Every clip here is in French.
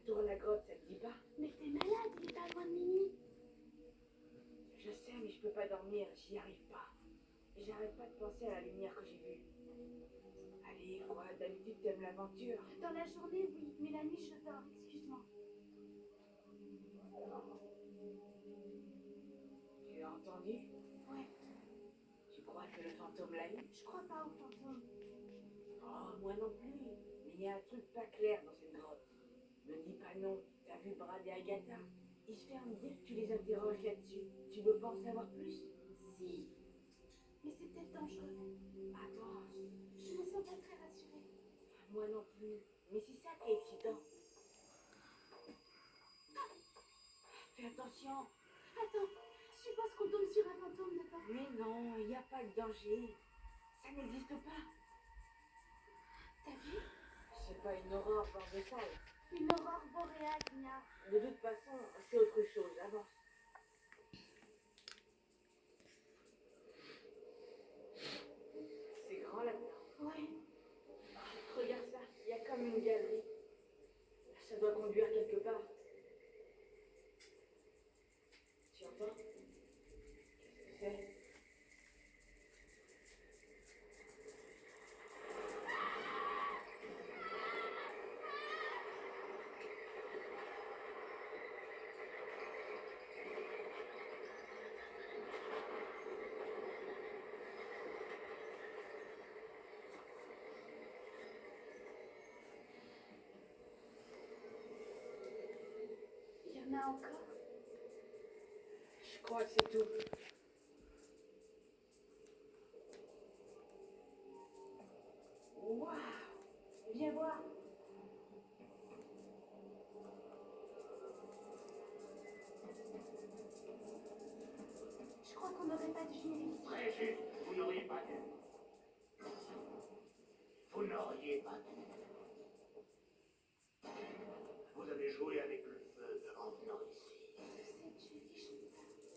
tourne la grotte, ça te dit pas? Mais t'es malade, il est pas loin de minuit. Je sais, mais je peux pas dormir, j'y arrive pas. J'arrête pas de penser à la lumière que j'ai vue. Allez, quoi, d'habitude t'aimes l'aventure. Dans la journée, oui, mais la nuit, je dors, excuse-moi. Tu as entendu? Ouais, Tu crois que le fantôme l'a eu? je crois pas au fantôme. Oh, moi non plus. Mais il y a un truc pas clair dans cette grotte. Me dis pas non. T'as vu Brad et Agatha? Il se fait me dire que tu les interroges là-dessus. Tu veux pas en savoir plus? Si, mais c'est peut-être dangereux. Attends, Je me sens pas très rassurée. moi non plus. Mais c'est ça qui est excitant. Fais attention. Attends, je suppose qu'on tombe sur un fantôme de pas. Mais non, il n'y a pas de danger. Ça n'existe pas. T'as vu? C'est pas une aurore paradoxale. Une aurore boréale, Nia. De toute façon, c'est autre chose. Avance. C'est grand là-dedans. Ouais. Regarde ça, il y a comme une galerie. Ça doit conduire quelque part. Tu entends? Qu'est-ce que c'est? Il y en a encore. Je crois que c'est tout. Waouh! Viens voir. Je crois qu'on n'aurait pas dû venir ici. Très juste, vous n'auriez pas dû. Vous n'auriez pas dû. Vous avez joué avec le feu en venant ici.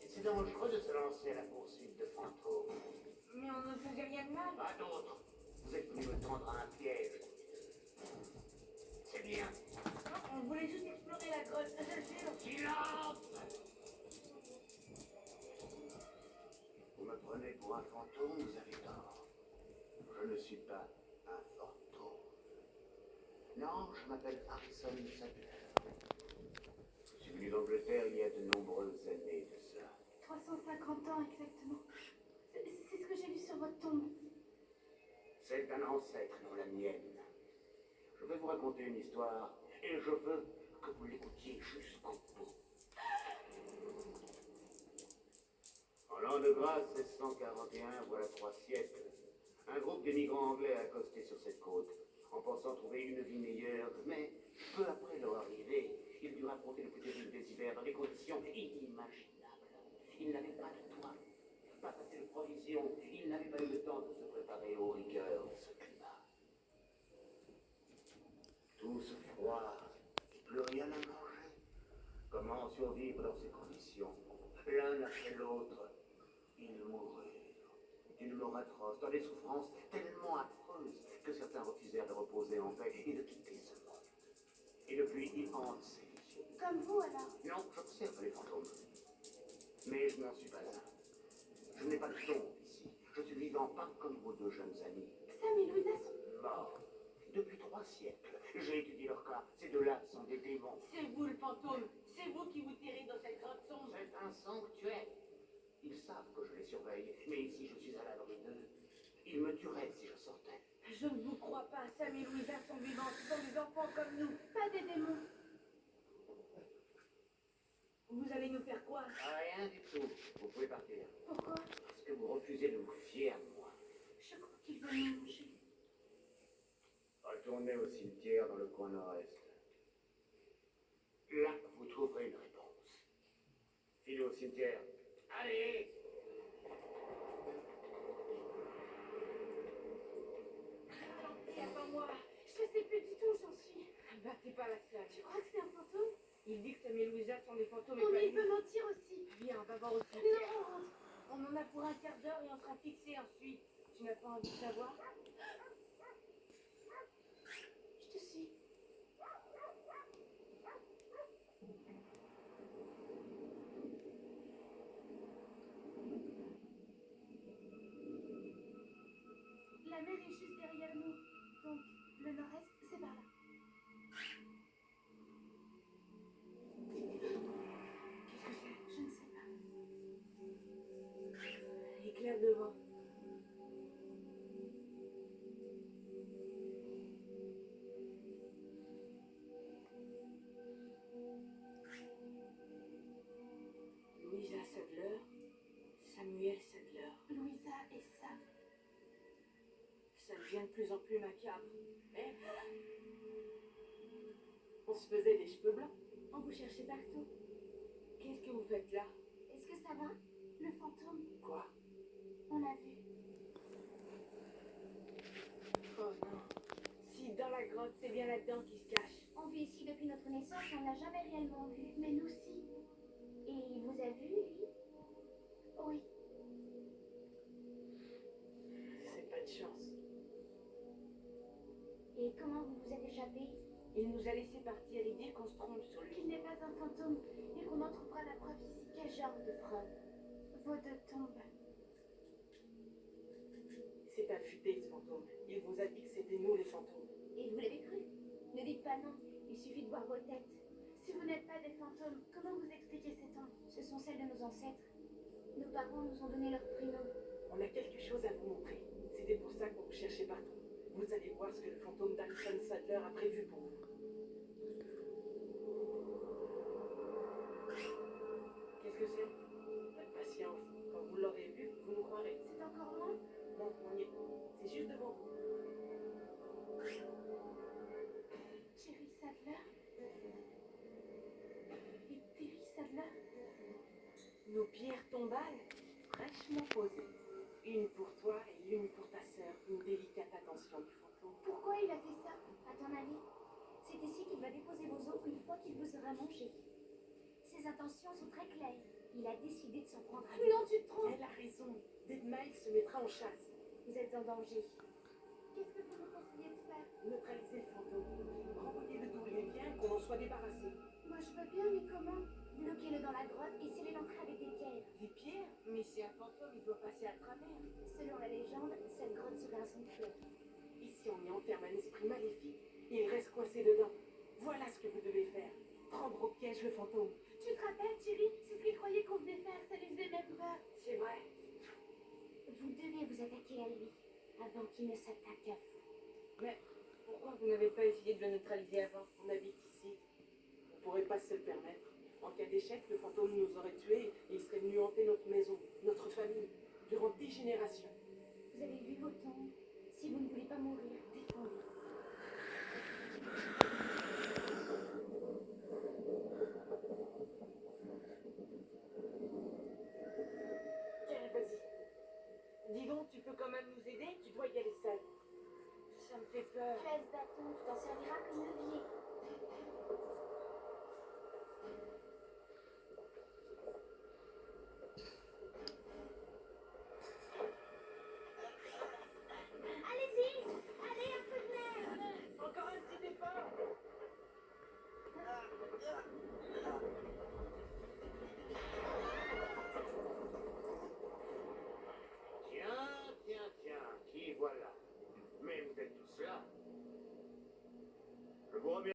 C'est dangereux de se lancer à la poursuite de fantômes. Mais on ne faisait rien de mal. Pas d'autres. Vous êtes venu me tendre un piège. C'est bien. Non, on voulait juste explorer la grotte, je te jure. Silence! Vous me prenez pour un fantôme, vous avez tort. Je ne suis pas un fantôme. Non, je m'appelle Harrison Sadler. Je suis venu d'Angleterre il y a de nombreuses années de ça. 350 ans exactement. C'est ce que j'ai lu sur votre tombe. C'est un ancêtre dans la mienne. Je vais vous raconter une histoire et je veux que vous l'écoutiez jusqu'au bout. En l'an de grâce 1641, voilà 3 siècles, un groupe d'émigrants anglais a accosté sur cette côte, en pensant trouver une vie meilleure, mais peu après leur arrivée, ils durent affronter le plus terrible des hivers dans des conditions inimaginables. Ils n'avaient pas de toit, pas assez de provisions, ils n'avaient pas eu le temps de se préparer aux rigueurs de ce climat. Tout ce froid, et plus rien à manger. Comment survivre dans ces conditions? L'un après l'autre, ils moururent d'une mort atroce, dans des souffrances tellement affreuses que certains refusèrent de reposer en paix et de quitter ce monde. Et depuis, ils hantent ces visions. Comme vous alors. Non, j'observe les fantômes. Mais je n'en suis pas un. Je n'ai pas de tombe ici. Je suis vivant, pas comme vos 2 jeunes amis. Sam et Louisa sont... Morts. Depuis 3 siècles, j'ai étudié leur cas. Ces 2-là sont des démons. C'est vous le fantôme. C'est vous qui vous terrez dans cette grotte sombre. C'est un sanctuaire. Ils savent que je les surveille, mais ici je suis à l'abri d'eux. Ils me tueraient si je sortais. Je ne vous crois pas. Sam et Louisa sont vivants. Ce sont des enfants comme nous. Pas des démons. Vous allez nous faire quoi? Rien du tout. Vous pouvez partir. Pourquoi? Parce que vous refusez de vous fier à moi. Je crois qu'ils veulent nous manger. Retournez au cimetière dans le coin nord-est. Là, vous trouverez une réponse. Filez au cimetière. Allez! C'est pas moi. Je sais plus du tout où j'en suis. Bah, t'es pas la seule. Tu crois que c'est un fantôme? Il dit que Sam et Louisa sont des fantômes. Oh, et pas mais il nous. peut mentir aussi. Viens, on va voir au Non, cimetière. on rentre. On en a pour un quart d'heure et on sera fixé ensuite. Tu n'as pas envie de savoir? Je te suis. éclair devant. Louisa Sadler, Samuel Sadler. Louisa et Sam. Ça devient de plus en plus macabre. Eh, on se faisait des cheveux blancs. On vous cherchait partout. Qu'est-ce que vous faites là? Est-ce que ça va? Le fantôme, Quoi? on l'a vu. Oh non. Si dans la grotte, c'est bien là-dedans qu'il se cache. On vit ici depuis notre naissance, on l'a jamais réellement vu. Mais nous si. Et il vous a vu, lui? Oui. C'est pas de chance. Et comment vous vous êtes échappé? Il nous a laissé partir. Il dit qu'on se trompe sur lui. Qu'il n'est pas un fantôme et qu'on en trouvera la preuve ici. Quel genre de preuve? Vos deux tombes. C'est pas futé ce fantôme. Il vous a dit que c'était nous les fantômes. Et vous l'avez cru? Ne dites pas non, il suffit de voir vos têtes. Si vous n'êtes pas des fantômes, comment vous expliquez ces tombes? Ce sont celles de nos ancêtres. Nos parents nous ont donné leur prénom. On a quelque chose à vous montrer. C'était pour ça qu'on vous cherchait partout. Vous allez voir ce que le fantôme d'Alison Sadler a prévu pour vous. Qu'est-ce que c'est? Patience. Quand vous l'aurez vu, vous nous croirez. C'est encore loin? Non, on y est. C'est juste devant vous. Jerry Sadler? Et Terry Sadler? Nos pierres tombales, fraîchement posées. Une pour toi et une pour ta sœur. Une délicate attention du fantôme. Pourquoi il a fait ça, à ton avis? C'est ici qu'il va déposer vos os une fois qu'il vous aura mangé. Ses intentions sont très claires. Il a décidé de s'en prendre à vous. Non, tu te trompes! Elle a raison. Dead Miles se mettra en chasse. Vous êtes en danger. Qu'est-ce que vous me conseillez de faire? Neutraliser le fantôme. Renvoyez-le d'où il vient et qu'on en soit débarrassé. Moi je veux bien, mais comment? Bloquez-le dans la grotte et scellez l'entrée avec des pierres. Des pierres? Mais c'est un fantôme, il doit passer à travers. Selon la légende, cette grotte serait un sanctuaire. Ici, on y enferme un esprit maléfique et il reste coincé dedans. Voilà ce que vous devez faire. Prendre au piège le fantôme. Tu te rappelles, Thierry? C'est ce qu'il croyait qu'on venait faire, ça lui faisait même peur. C'est vrai. Vous devez vous attaquer à lui, avant qu'il ne s'attaque à vous. Mais pourquoi vous n'avez pas essayé de le neutraliser avant? On habite ici. On ne pourrait pas se le permettre. En cas d'échec, le fantôme nous aurait tués et il serait venu hanter notre maison, notre famille, durant des générations. Vous avez vu vos tombes. Si vous ne voulez pas mourir, défendez. Tiens, vas-y. Dis donc, tu peux quand même nous aider? Tu dois y aller seul. Ça me fait peur. Tu as ce bâton, tu t'en serviras comme levier. Allez-y! Allez, un peu de l'air! Encore un petit effort. Tiens, qui voilà? Mais vous êtes tous là. Je vous remercie.